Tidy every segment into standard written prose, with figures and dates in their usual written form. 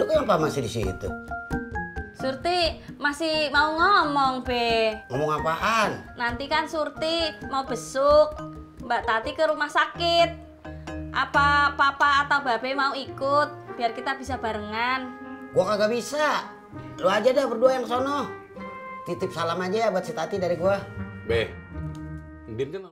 Lu kenapa masih di situ? Surti masih mau ngomong, Be. Ngomong apaan? Nanti kan Surti mau besuk Mbak Tati ke rumah sakit. Apa Papa atau Babe mau ikut biar kita bisa barengan? Gua kagak bisa. Lu aja dah berdua yang sono. Titip salam aja ya buat si Tati dari gua. Be, Ndin kan.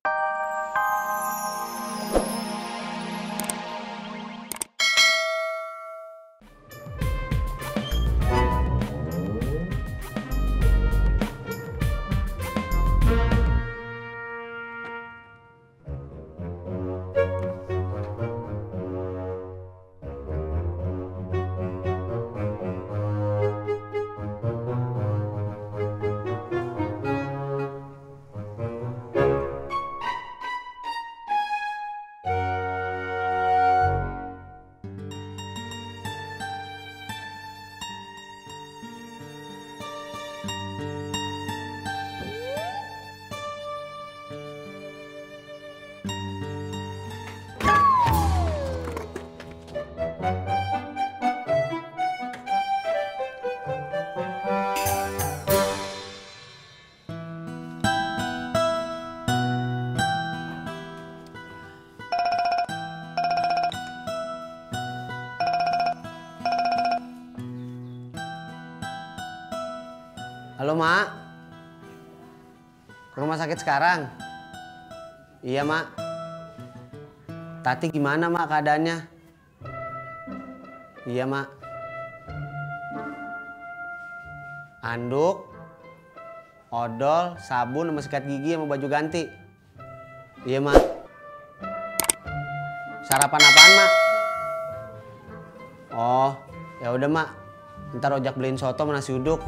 Halo, Mak. Ke rumah sakit sekarang? Iya, Mak. Tati gimana, Mak, keadaannya? Iya, Mak. Anduk, odol, sabun, sama sikat gigi, sama baju ganti. Iya, Mak. Sarapan apaan, Mak? Oh, ya udah, Mak. Ntar ojak beliin soto sama nasi uduk.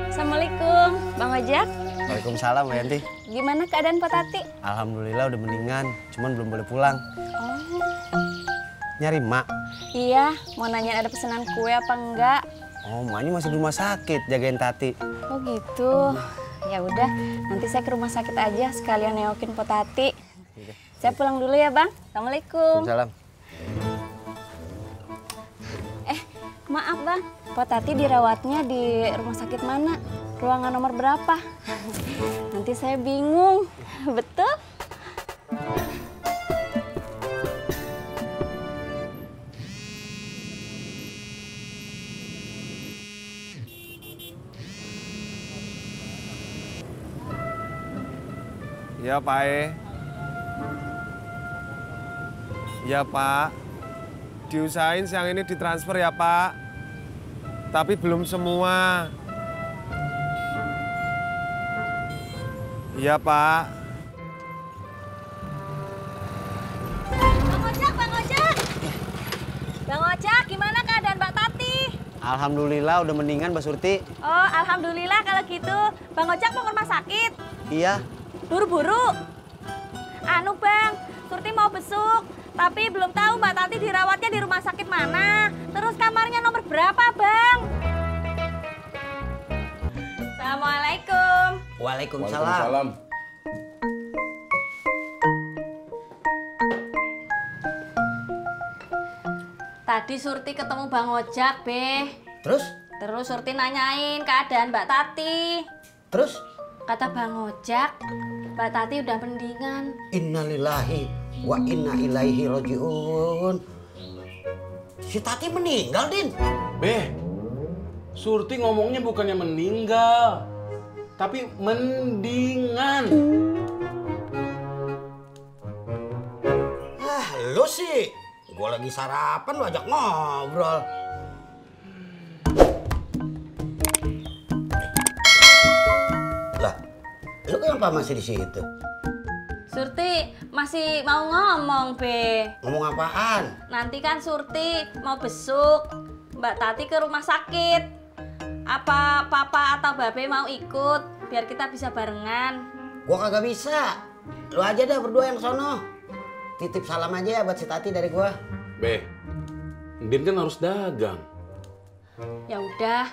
Assalamualaikum, Bang Ojak. Waalaikumsalam, Mbak Yanti. Gimana keadaan Pak Tati? Alhamdulillah udah mendingan, cuman belum boleh pulang. Oh, Nyari Mak. iya. Mau nanyain ada pesanan kue apa enggak? Oh, Maknya masih di rumah sakit jagain Tati. Oh gitu. Ya udah, nanti saya ke rumah sakit aja sekalian neokin Pak Tati. Saya pulang dulu ya, Bang. Assalamualaikum. Waalaikumsalam. Maaf, Bang. Pak Tati dirawatnya di rumah sakit mana? Ruangan nomor berapa? Nanti saya bingung. Betul? Ya, Pak. Ya, Pak. Diusahain siang ini ditransfer ya, Pak. Tapi belum semua. Iya, Pak. Bang Ojak, Bang Ojak. Bang Ojak, gimana keadaan Mbak Tati? Alhamdulillah udah mendingan, Mbak Surti. Oh, alhamdulillah kalau gitu. Bang Ojak mau ke rumah sakit? Iya. Buru-buru. Anu, Bang, Surti mau besuk. Tapi belum tahu Mbak Tati dirawatnya di rumah sakit mana. Terus kamarnya nomor berapa, Bang? Assalamualaikum. Waalaikumsalam. Tadi Surti ketemu Bang Ojak, Be. Terus? Terus Surti nanyain keadaan Mbak Tati. Terus? Kata Bang Ojak, Mbak Tati udah mendingan. Innalillahi wa inna ilaihi rojiun. Si Tati meninggal, Din. Beh, Surti ngomongnya bukannya meninggal, tapi mendingan. Lu sih. Gua lagi sarapan, lu ajak ngobrol. Lah, lu kenapa masih di situ? Surti masih mau ngomong, Be. Ngomong apaan? Nanti kan Surti mau besuk Mbak Tati ke rumah sakit. Apa Papa atau Babe mau ikut biar kita bisa barengan? Gua kagak bisa. Lu aja dah berdua yang sono. Titip salam aja ya buat si Tati dari gua. Be, Ndin kan harus dagang. Ya udah,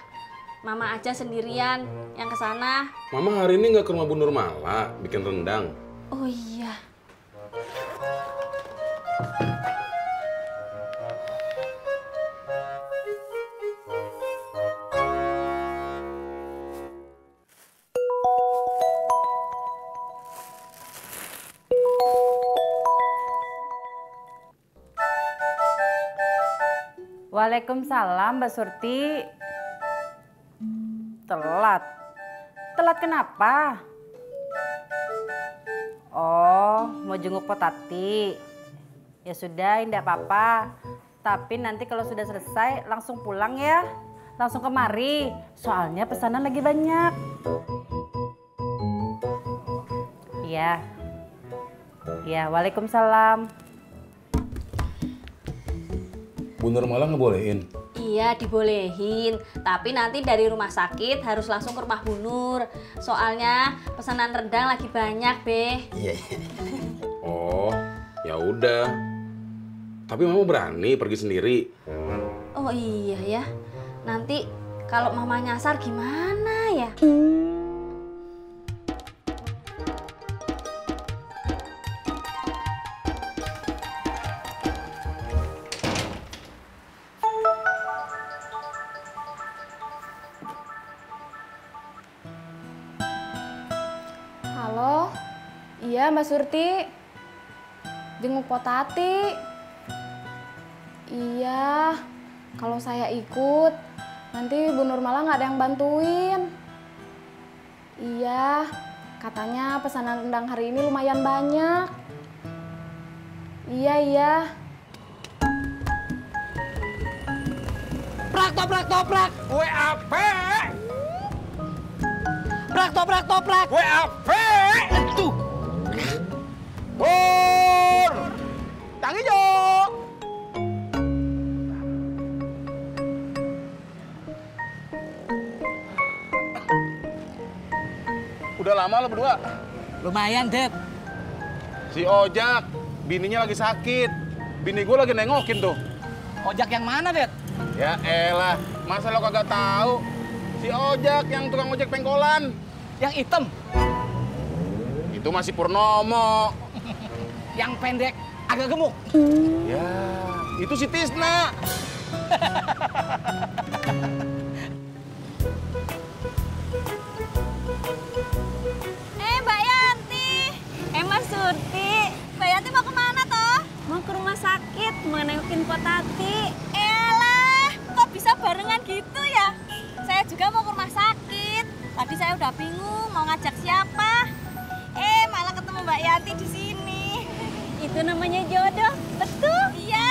Mama aja sendirian yang ke sana. Mama hari ini nggak ke rumah Bu Nurmala bikin rendang. Oh iya. Waalaikumsalam Mbak Surti. Telat? Telat kenapa? Oh, mau jenguk Potati. Ya sudah, tidak apa-apa. Tapi nanti kalau sudah selesai langsung pulang ya. Langsung kemari. Soalnya pesanan lagi banyak. Iya. Iya, waalaikumsalam. Bu Nurmala ngebolehin? Iya dibolehin, tapi nanti dari rumah sakit harus langsung ke rumah Bu Nur. Soalnya pesanan rendang lagi banyak, Be. Iya. Oh, ya udah. Tapi Mama berani pergi sendiri? Oh iya ya, nanti kalau Mama nyasar gimana ya? Halo, iya Mbak Surti, jenguk Potati. Iya, kalau saya ikut, nanti Bu Nurmala nggak ada yang bantuin. Iya, katanya pesanan rendang hari ini lumayan banyak. Iya. Prak toprak, WAP. Prak toprak, WAP. Tuh. Pur. Tangi Jo. Udah lama lo berdua? Lumayan, Dad. Si Ojak, bininya lagi sakit. Bini gue lagi nengokin tuh. Ojak yang mana, Dad? Ya elah, masa lo kagak tahu? Si Ojak yang tukang ojek pengkolan. Yang hitam, Itu masih Purnomo. yang pendek, agak gemuk. Ya, itu si Tisna. Mbak Yanti. Mas Surti. Mbak Yanti mau kemana toh? Mau ke rumah sakit, mau nengokin Potati. Elah, kok bisa barengan gitu ya? Saya juga mau ke rumah sakit. Tadi saya udah bingung mau ngajak siapa. Malah ketemu Mbak Yanti di sini. Itu namanya jodoh, betul? Iya.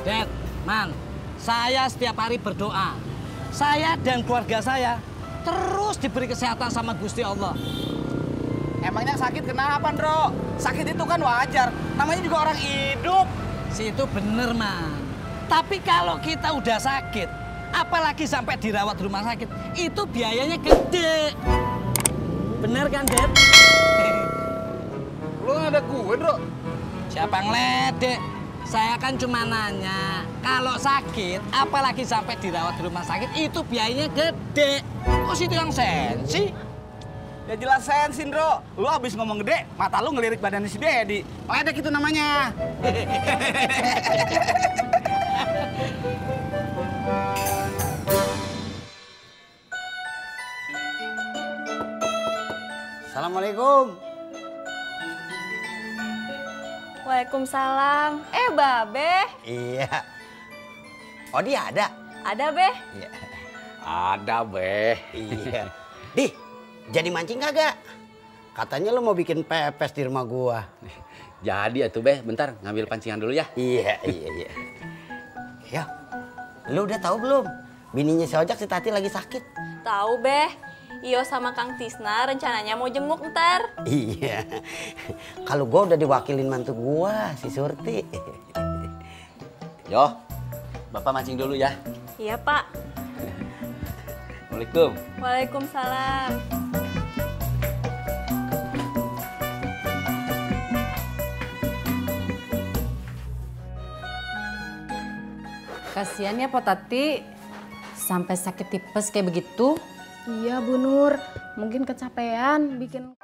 Dad, Man, saya setiap hari berdoa. Saya dan keluarga saya terus diberi kesehatan sama Gusti Allah. Emangnya sakit kenapa, Ndro? Sakit itu kan wajar. Namanya juga orang hidup. Si itu bener, Man. Tapi kalau kita udah sakit, apalagi sampai dirawat di rumah sakit, itu biayanya gede. Bener kan, Dad? Lo ada gue, Bro. Siapa ngeledek? Saya kan cuma nanya, kalau sakit, apalagi sampai dirawat di rumah sakit, itu biayanya gede. Kok situ yang sensi? Ya jelas sensi, Ndro. Lu abis ngomong gede, mata lu ngelirik badannya si Dedi. Ledek itu namanya. Assalamualaikum. Waalaikumsalam. Babe. Iya. Oh dia ada? Ada, Be. Iya. Ada, Beh. Iya. Di, jadi mancing kagak? Katanya lu mau bikin pepes di rumah gua. Jadi atuh Beh, bentar ngambil pancingan dulu ya. Iya. Ya, lu udah tahu belum? Bininya si Ojak si Tati lagi sakit. Tahu, Beh. Iyo sama Kang Tisna rencananya mau jenguk ntar. Iya. Kalau gua udah diwakilin mantu gua, si Surti. Yo, Bapak mancing dulu ya. Iya, Pak. Assalamualaikum. Waalaikumsalam. Kasihan ya Potati, sampai sakit tipes kayak begitu. Iya Bu Nur, mungkin kecapean bikin